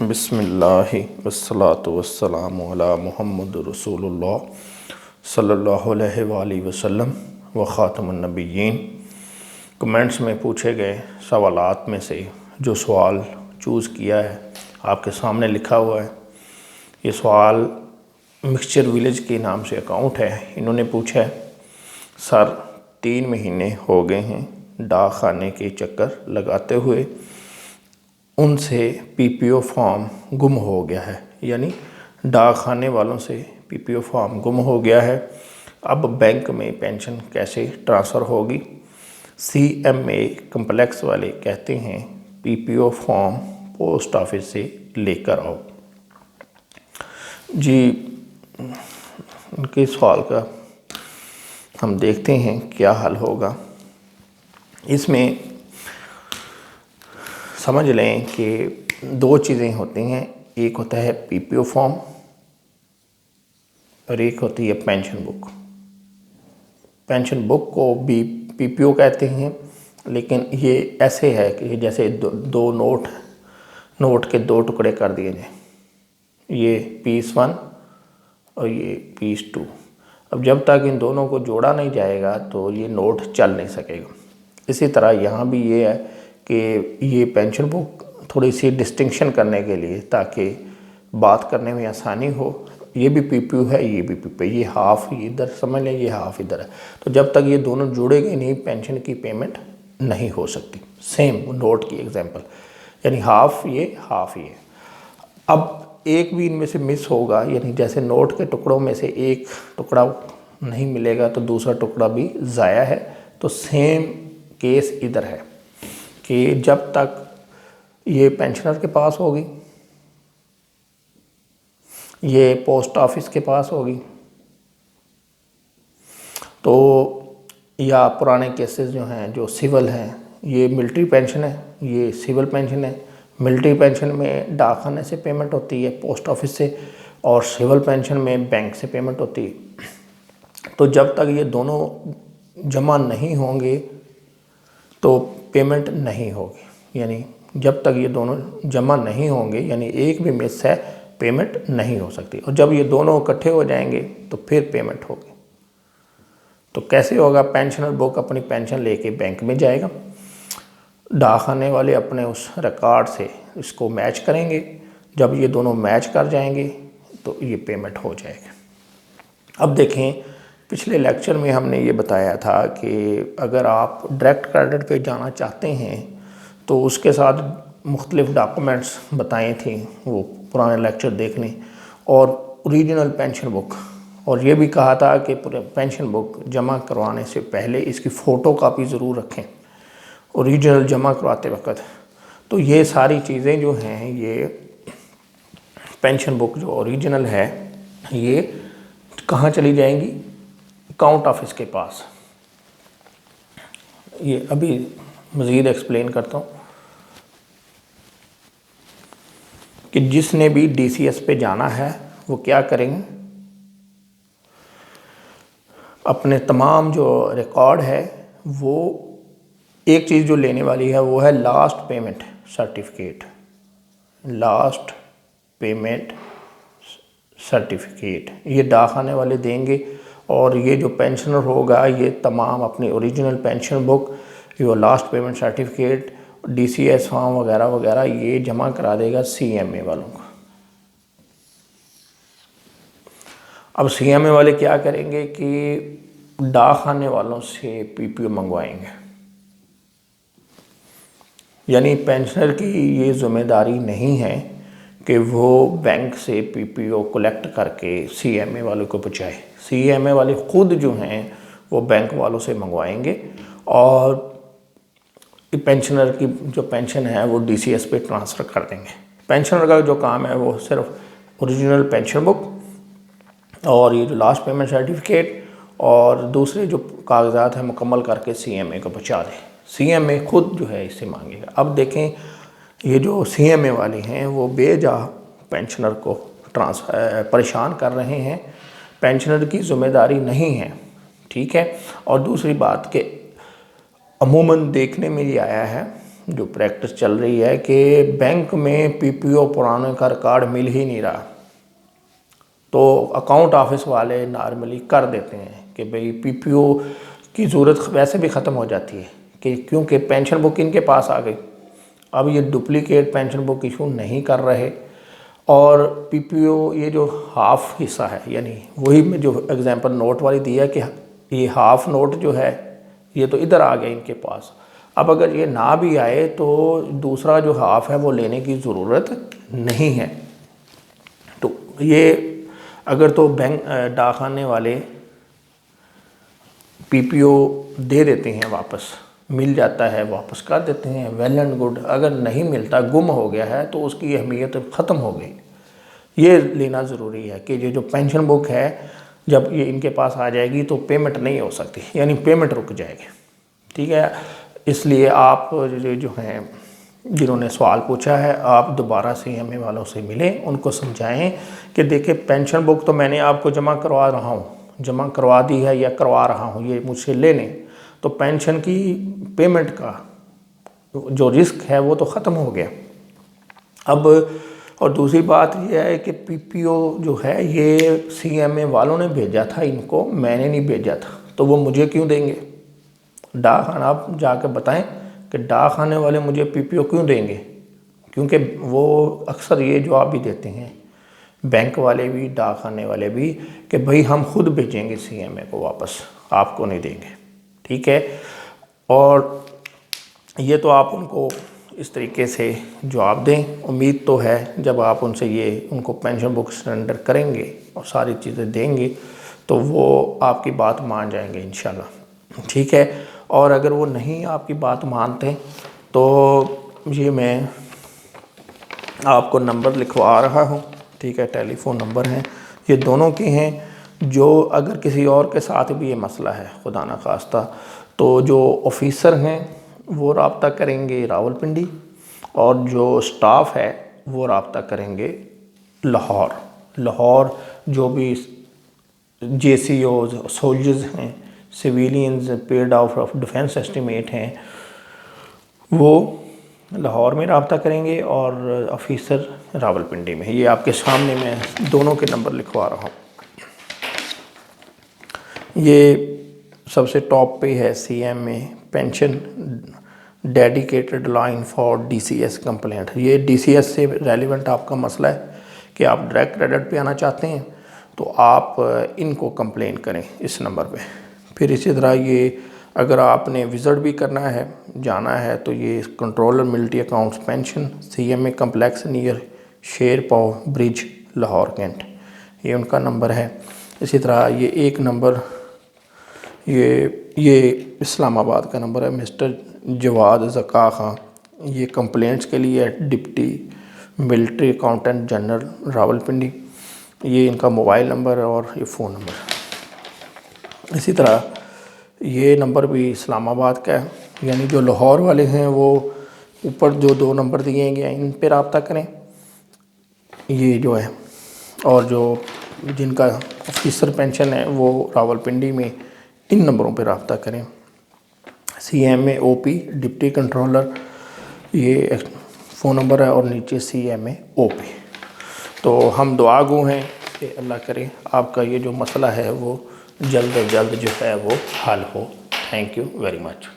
बिस्मिल्लाहि वस्सलातु वस्सलामु अला मुहम्मद रसूलुल्लाह सल्लल्लाहु अलैहि वसल्लम व ख़ातमुन नबिय्यीन। कमेंट्स में पूछे गए सवालात में से जो सवाल चूज़ किया है आपके सामने लिखा हुआ है। ये सवाल मिक्सचर विलेज के नाम से अकाउंट है। इन्होंने पूछा है, सर 3 महीने हो गए हैं डाक खाने के चक्कर लगाते हुए, उनसे पीपीओ फॉर्म गुम हो गया है। यानी डाक खाने वालों से पीपीओ फॉर्म गुम हो गया है। अब बैंक में पेंशन कैसे ट्रांसफ़र होगी? सीएमए कम्प्लेक्स वाले कहते हैं पीपीओ फॉर्म पोस्ट ऑफिस से लेकर आओ। जी, उनके सवाल का हम देखते हैं क्या हल होगा। इसमें समझ लें कि 2 चीज़ें होती हैं, एक होता है पीपीओ फॉर्म और एक होती है पेंशन बुक। पेंशन बुक को भी पीपीओ कहते हैं, लेकिन ये ऐसे है कि जैसे दो नोट के 2 टुकड़े कर दिए जाए, ये पीस 1 और ये पीस 2। अब जब तक इन दोनों को जोड़ा नहीं जाएगा तो ये नोट चल नहीं सकेगा। इसी तरह यहाँ भी ये है कि ये पेंशन बुक थोड़ी सी डिस्टिंक्शन करने के लिए, ताकि बात करने में आसानी हो, ये भी पीपीओ है, ये भी पीपीओ, ये हाफ इधर समझ लें, ये हाफ इधर है। तो जब तक ये दोनों जुड़ेंगे नहीं, पेंशन की पेमेंट नहीं हो सकती। सेम नोट की एग्जांपल, यानी हाफ ये। अब एक भी इनमें से मिस होगा, यानी जैसे नोट के टुकड़ों में से एक टुकड़ा नहीं मिलेगा तो दूसरा टुकड़ा भी ज़ाया है। तो सेम केस इधर है कि जब तक ये पेंशनर के पास होगी, ये पोस्ट ऑफिस के पास होगी, तो या पुराने केसेस जो हैं, जो सिविल हैं, ये मिलिट्री पेंशन है, ये सिविल पेंशन है। मिलिट्री पेंशन में डाक खाने से पेमेंट होती है, पोस्ट ऑफिस से, और सिविल पेंशन में बैंक से पेमेंट होती है। तो जब तक ये दोनों जमा नहीं होंगे तो पेमेंट नहीं होगी। यानी जब तक ये दोनों जमा नहीं होंगे, यानी एक भी मिस है, पेमेंट नहीं हो सकती। और जब ये दोनों इकट्ठे हो जाएंगे तो फिर पेमेंट होगी। तो कैसे होगा? पेंशनर बुक अपनी पेंशन लेके बैंक में जाएगा, डाक खाने वाले अपने उस रिकॉर्ड से इसको मैच करेंगे। जब ये दोनों मैच कर जाएंगे तो ये पेमेंट हो जाएगा। अब देखें, पिछले लेक्चर में हमने ये बताया था कि अगर आप डायरेक्ट क्रेडिट पे जाना चाहते हैं तो उसके साथ मुख्तलिफ डॉक्यूमेंट्स बताए थे, वो पुराने लेक्चर देख लें, और ओरिजिनल पेंशन बुक। और ये भी कहा था कि पेंशन बुक जमा करवाने से पहले इसकी फ़ोटो कापी ज़रूर रखें ओरिजिनल जमा करवाते वक्त। तो ये सारी चीज़ें जो हैं, ये पेंशन बुक जो ओरिजिनल है, ये कहाँ चली जाएंगी? अकाउंट ऑफिस के पास। ये अभी मज़ीद एक्सप्लेन करता हूँ कि जिसने भी डीसीएस पे जाना है वो क्या करेंगे, अपने तमाम जो रिकॉर्ड है, वो एक चीज़ जो लेने वाली है वो है last payment certificate. Last payment certificate ये डाक खाने वाले देंगे, और ये जो पेंशनर होगा ये तमाम अपनी ओरिजिनल पेंशन बुक, ये last payment certificate, DCS form वगैरह वगैरह ये जमा करा देगा सीएमए वालों को। अब सीएमए वाले क्या करेंगे कि डाक खाने वालों से पीपीओ मंगवाएंगे। यानी पेंशनर की ये जिम्मेदारी नहीं है कि वो बैंक से पीपीओ कलेक्ट करके सीएमए वालों को पहुँचाए। सीएमए वाले ख़ुद जो हैं वो बैंक वालों से मंगवाएंगे, और पेंशनर की जो पेंशन है वो डीसीएस पे ट्रांसफ़र कर देंगे। पेंशनर का जो काम है वो सिर्फ ओरिजिनल पेंशन बुक और ये जो लास्ट पेमेंट सर्टिफिकेट और दूसरे जो कागजात हैं मुकम्मल करके सीएमए को पहुँचा दें। सीएमए खुद जो है इससे मांगेगा। अब देखें, ये जो सीएमए वाले हैं वो बेजा पेंशनर को परेशान कर रहे हैं। पेंशनर की ज़िम्मेदारी नहीं है, ठीक है। और दूसरी बात कि अमूमन देखने में ये आया है जो प्रैक्टिस चल रही है कि बैंक में पीपीओ पुराने का रिकॉर्ड मिल ही नहीं रहा, तो अकाउंट ऑफिस वाले नॉर्मली कर देते हैं कि भाई पीपीओ की ज़रूरत वैसे भी ख़त्म हो जाती है कि क्योंकि पेंशन बुक इनके पास आ गई, अब ये डुप्लीकेट पेंशन बुक इशू नहीं कर रहे। और पीपीओ ये जो हाफ हिस्सा है, यानी वही में जो एग्जांपल नोट वाली दी है कि ये हाफ नोट जो है ये तो इधर आ गया इनके पास, अब अगर ये ना भी आए तो दूसरा जो हाफ है वो लेने की ज़रूरत नहीं है। तो ये अगर तो बैंक डाकखाने वाले पीपीओ दे देते हैं, वापस मिल जाता है वापस कर देते हैं, वेल एंड गुड। अगर नहीं मिलता, गुम हो गया है, तो उसकी अहमियत ख़त्म हो गई। ये लेना ज़रूरी है कि ये जो पेंशन बुक है जब ये इनके पास आ जाएगी तो पेमेंट नहीं हो सकती, यानी पेमेंट रुक जाएगी। ठीक है, इसलिए आप जो हैं जिन्होंने सवाल पूछा है, आप दोबारा सीएमए वालों से मिलें, उनको समझाएं कि देखिए पेंशन बुक तो मैंने आपको जमा करवा रहा हूँ, जमा करवा दी है या करवा रहा हूँ, ये मुझसे ले लें, तो पेंशन की पेमेंट का जो रिस्क है वो तो ख़त्म हो गया। अब और दूसरी बात यह है कि पीपीओ जो है ये सीएमए वालों ने भेजा था इनको, मैंने नहीं भेजा था, तो वो मुझे क्यों देंगे? डाकखाना आप जाकर बताएं कि डाकखाने वाले मुझे पीपीओ क्यों देंगे, क्योंकि वो अक्सर ये जवाब भी देते हैं बैंक वाले भी डाकखाने वाले भी कि भाई हम खुद भेजेंगे सीएमए को वापस, आपको नहीं देंगे। ठीक है, और ये तो आप उनको इस तरीके से जवाब दें। उम्मीद तो है जब आप उनसे ये उनको पेंशन बुक सरेंडर करेंगे और सारी चीज़ें देंगे तो वो आपकी बात मान जाएंगे इंशाल्लाह। ठीक है, और अगर वो नहीं आपकी बात मानते तो ये मैं आपको नंबर लिखवा रहा हूँ। ठीक है, टेलीफ़ोन नंबर हैं, ये दोनों के हैं। जो अगर किसी और के साथ भी ये मसला है खुदा ना खास्ता, तो जो ऑफिसर हैं वो रब्ता करेंगे रावलपिंडी, और जो स्टाफ है वो रब्ता करेंगे लाहौर। लाहौर जो भी JCOs, सोल्जर्स हैं, civilians paid out of defence estimate हैं, वो लाहौर में रब्ता करेंगे और ऑफिसर रावलपिंडी में। ये आपके सामने मैं दोनों के नंबर लिखवा रहा हूँ। ये सबसे टॉप पे है CMA pension dedicated line for DCS complaint. ये DCS से रेलिवेंट आपका मसला है कि आप डायरेक्ट क्रेडिट पे आना चाहते हैं तो आप इनको कंप्लेन करें इस नंबर पे। फिर इसी तरह ये अगर आपने विज़िट भी करना है, जाना है, तो ये controller military accounts pension CMA complex near शेर पाव ब्रिज लाहौर कैंट, ये उनका नंबर है। इसी तरह ये एक नंबर ये इस्लामाबाद का नंबर है, मिस्टर जवाद ज़का खां, ये कंप्लेंट्स के लिए deputy military accountant general Rawalpindi, ये इनका मोबाइल नंबर है और ये फ़ोन नंबर। इसी तरह ये नंबर भी इस्लामाबाद का है, यानी जो लाहौर वाले हैं वो ऊपर जो 2 नंबर दिए गए हैं इन पर रब्ता करें, ये जो है, और जो जिनका ऑफिसर पेंशन है वो रावलपिंडी में इन नंबरों पर रब्ता करें। CMA OP डिप्टी कंट्रोलर, ये फ़ोन नंबर है, और नीचे CMA OP। तो हम दुआ गो हैं कि अल्लाह करे आपका ये जो मसला है वो जल्द अज जल्द जो है वो हल हो। Thank you very much.